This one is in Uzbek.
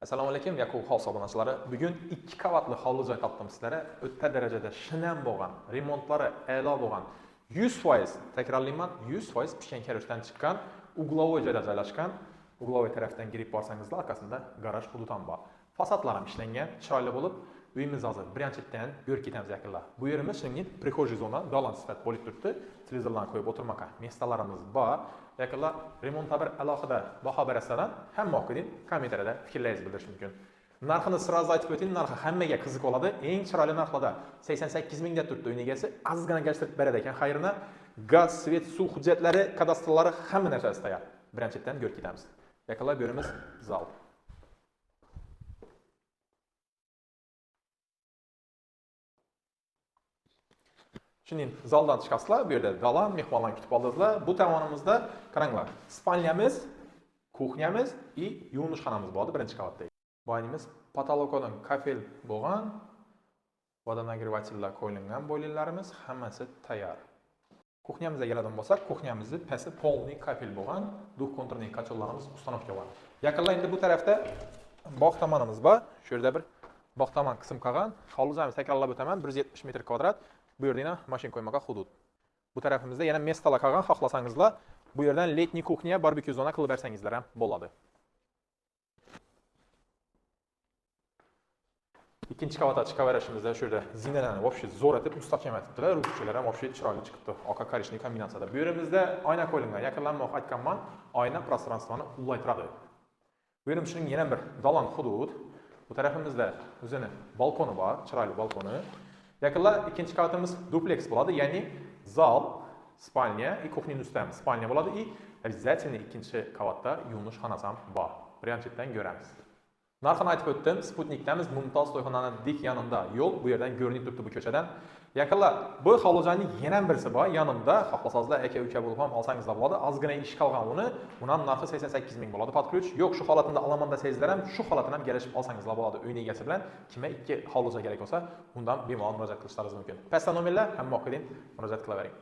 Assalomu alaykum, Yakub House obunachilari. Bugun 2 qavatli hovli joy topdim sizlarga. O'ta darajada shinam bo'lgan, remontlari a'lo bo'lgan, 100%, takrorlayman, 100% pishgan karishdan chiqqan, uglovoy joyda joylashgan. Uglovoy tarafdan kirib borsangizlar, orqasida garaj hudud ham bor. Fasadlar ham ishlangan, chiroyli bo'lib, uyimiz hozir birinchidan ko'rib ketamiz yaqinlar. Bu yerimiz shuningdek prixожий zona, dalan sifat bo'lib turibdi. Televizorlarni qo'yib o'tirmoqqa mestalarimiz bor. Yaqinlar remontga bir alohida baho berasizlar, hamma o'qiding, kommentariyada fikrlaringizni bildirish mumkin. Narxini sразу aytib o'ting, narxi hammaga qiziq bo'ladi. Eng chiroyli narxlarda 88 ming deb turibdi uy egasi, azgina gashtirib beradi ekan. Xayrina gaz, svet, suv hujjatlari, kadastrlari hamma narsasi tayyor. Birinchidan ko'rib ketamiz. Yaqinlar bu yerimiz zal. Shuningdek, zaldan chiqasizlar, bu yerda dalan, mehmonlarni kutib oldingizlar. Bu tomonimizda qaranglar, spalnyamiz, kuxnyamiz va yuvinishxonamiz bor birinchi qavatda. Boyimiz potolokodan kafel bo'lgan, vodonagrevatillar qo'yilgan bo'yinlarimiz hammasi tayyor. Kuxnyamizga keladigan bo'lsak, kuxnyamizni pasti polniy kafel bo'lgan, duh kontrolli kachollarimiz ustanovka bor. Yaqinlar endi bu tarafda bog' tomonimiz bor. Shu yerda bir bog' tomon qism qolgan. Hovli joyimiz takrorlab o'taman, 170 metr kvadrat. Bu yerda mashin qo'ymoqqa hudud. Bu tarafimizda yana mestalar qolgan, xohlasangizlar, bu yerdan letniy kuxnya, barbekyu zona qilib bersangizlar ham bo'ladi. Ikkinchi qavatga chiqaverishimizda shu yerda zinalarni вообще zo'r etib mustahkam etibdilar. Ruschalar ham вообще chiroyli chiqibdi. Oqa korishniy kombinatsiyada. Bu yerimizda oyna qo'yilgan. Yaqinlanmoq aytganman, oyna prostranstvoni ulg'aytiradi. Bu yerim shuning yana bir dalan hudud. Bu tarafimizda o'zining balkoni bor, chiroyli balkoni. Yaqinlar ikkinchi qavatimiz dupleks bo'ladi, ya'ni zal, spalnya va kuxning ustida ham spalnya bo'ladi va обязательно ikkinchi qavatda yuvinish ham bor. Birinchidan ko'ramiz. Narxini aytib o'tdim. Sputnikdamiz, Mumtoz to'yxonani dik yonida yo'l, bu yerdan ko'rinib turibdi bu ko'chadan. Yaqinlar, bu hovlijoyning yana birisi bor, yonimda, xohlasangizlar aka-uka bo'lib ham olsangizlar bo'ladi. Ozgina ish qolgan uni ham narxi 88 ming bo'ladi. Podключ yo'q, shu holatida olaman desangizlar ham, shu holatini ham kelishib olsangizlar bo'ladi. Uy egasi bilan kimga ikki hovlijoy kerak bo'lsa, undan bemalol murojaat qilishlaringiz mumkin. Pastda nomerlar, hamma o'qiding, murojaat qilavering.